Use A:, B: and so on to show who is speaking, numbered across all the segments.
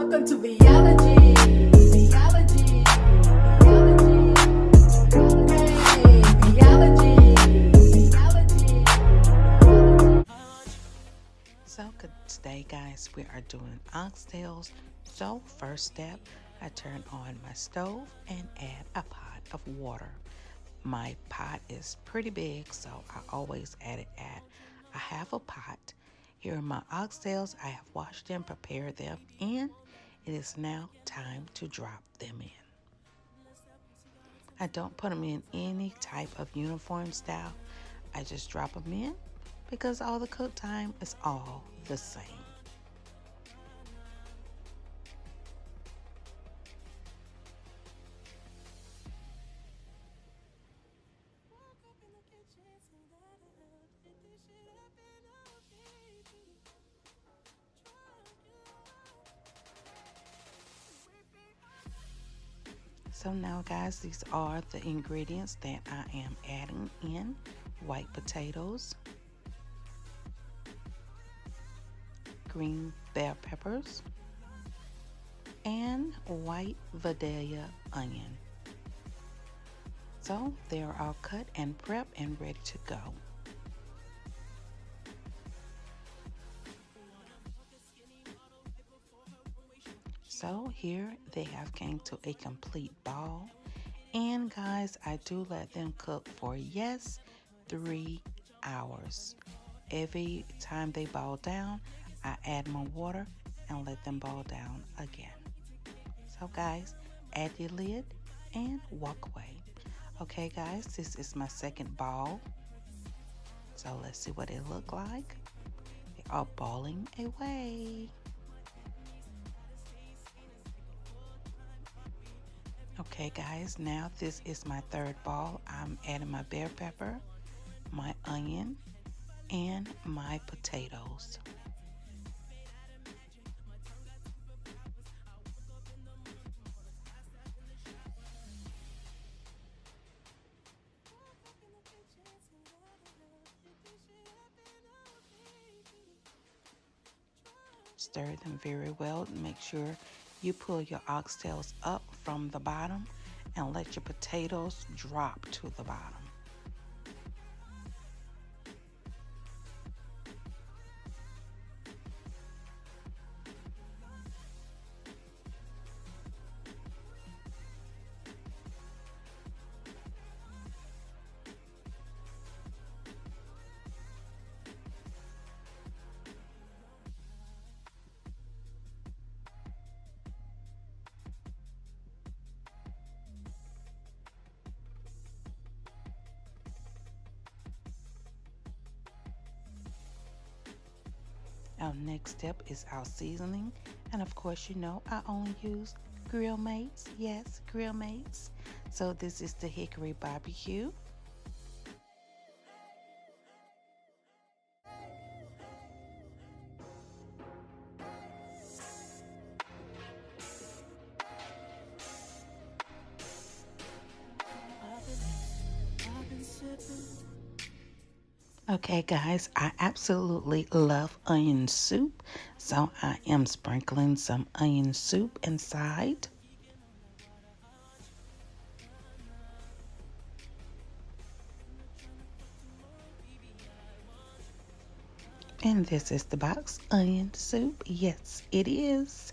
A: Welcome to Biology. Biology.
B: So today guys, we are doing oxtails. So first step, I turn on my stove and add a pot of water. My pot is pretty big, so I always add it at a half a pot. Here are my oxtails. I have washed them, prepared them, and it is now time to drop them in. I don't put them in any type of uniform style. I just drop them in because all the cook time is all the same. So now guys, these are the ingredients that I am adding in. White potatoes, green bell peppers, and white Vidalia onion. So they're all cut and prepped and ready to go. So here they have came to a complete ball. And guys, I do let them cook for, yes, 3 hours. Every time they boil down, I add more water and let them boil down again. So guys, add the lid and walk away. Okay guys, this is my second ball. So let's see what it look like. They are boiling away. Okay guys, now this is my third ball. I'm adding my bell pepper, my onion, and my potatoes. Stir them very well. Make sure you pull your oxtails up from the bottom and let your potatoes drop to the bottom. Our next step is our seasoning, and of course you know I only use Grill Mates. Yes, Grill Mates. So this is the hickory barbecue. Okay guys, I absolutely love onion soup, so I am sprinkling some onion soup inside. And this is the box, onion soup. Yes, it is.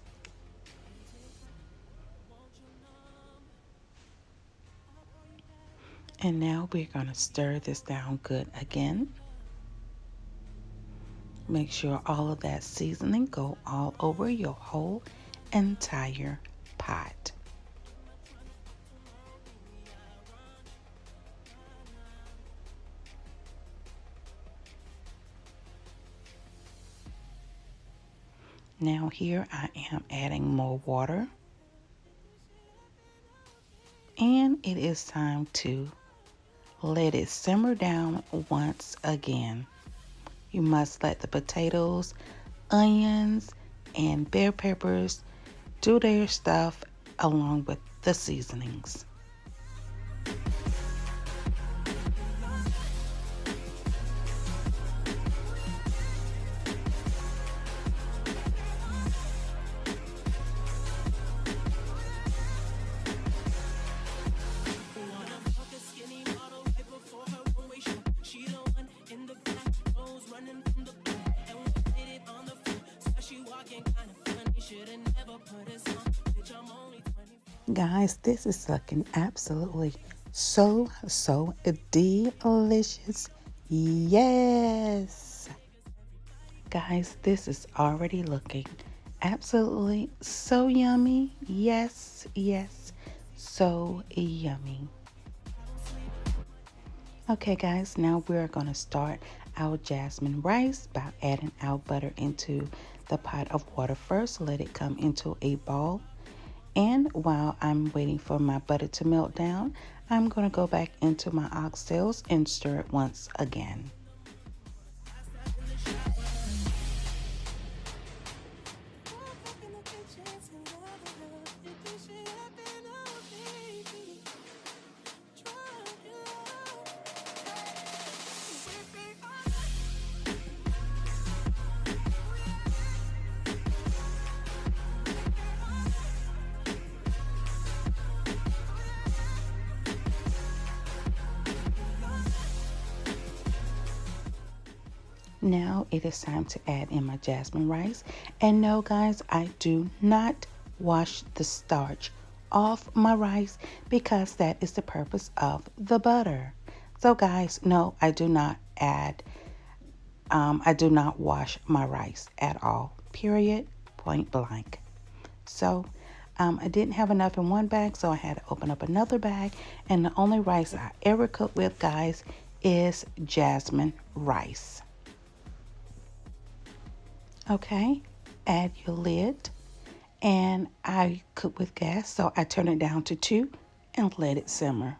B: And now we're going to stir this down good again. Make sure all of that seasoning go all over your whole entire pot. Now here I am adding more water. And it is time to let it simmer down once again. You must let the potatoes, onions, and bell peppers do their stuff along with the seasonings. Guys, this is looking absolutely so delicious. Yes. Guys, this is already looking absolutely so yummy. Yes, yes, so yummy. Okay, guys, now we're going to start our jasmine rice by adding our butter into the pot of water first. Let it come into a ball. And while I'm waiting for my butter to melt down, I'm going to go back into my oxtails and stir it once again. Now it is time to add in my jasmine rice. And no, guys, I do not wash the starch off my rice because that is the purpose of the butter. So, guys, no, I do not I do not wash my rice at all. Period. Point blank. So, I didn't have enough in one bag, so I had to open up another bag. And the only rice I ever cook with, guys, is jasmine rice. Okay, add your lid, and I cook with gas, so I turn it down to 2 and let it simmer.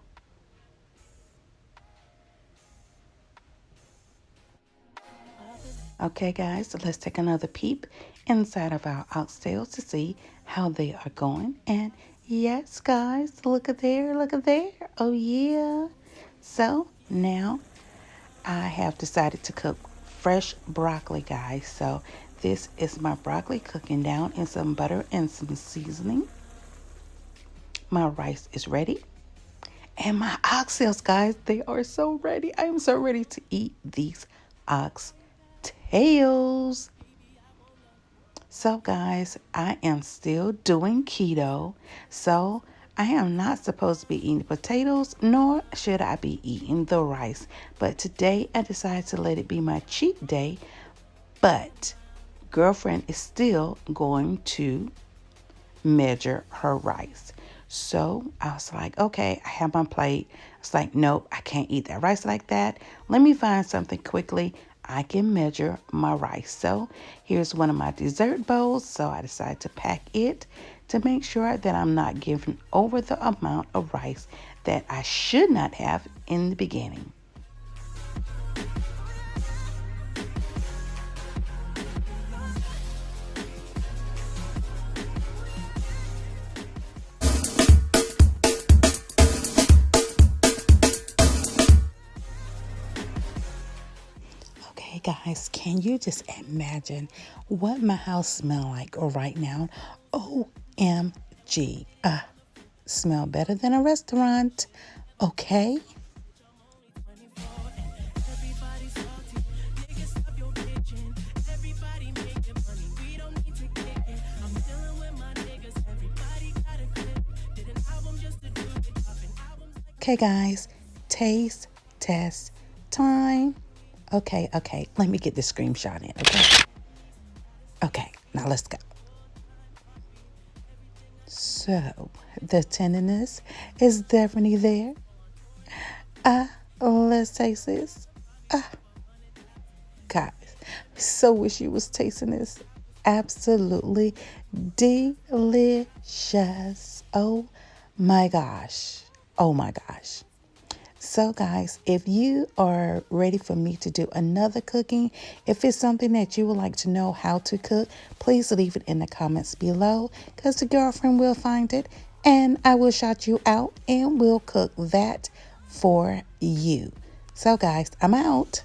B: Okay, guys, so let's take another peep inside of our oxtails to see how they are going. And yes, guys, look at there, look at there. Oh, yeah. So now I have decided to cook fresh broccoli, guys. So this is my broccoli cooking down in some butter and some seasoning. My rice is ready. And my oxtails, guys, they are so ready. I am so ready to eat these oxtails. So, guys, I am still doing keto. So, I am not supposed to be eating potatoes, nor should I be eating the rice. But today, I decided to let it be my cheat day. But girlfriend is still going to measure her rice. So I was like, okay, I have my plate. It's like, nope, I can't eat that rice like that. Let me find something quickly I can measure my rice. So here's one of my dessert bowls. So I decided to pack it to make sure that I'm not giving over the amount of rice that I should not have in the beginning. Okay, guys, can you just imagine what my house smells like right now? OMG. Smell better than a restaurant. Okay? Okay, guys, taste test time. Okay, let me get this screenshot in, okay? Okay, now let's go. So, the tenderness is definitely there. Let's taste this. Guys, so wish you was tasting this. Absolutely delicious. Oh my gosh. Oh my gosh. So, guys, if you are ready for me to do another cooking, if it's something that you would like to know how to cook, please leave it in the comments below because the girlfriend will find it and I will shout you out and we'll cook that for you. So, guys, I'm out.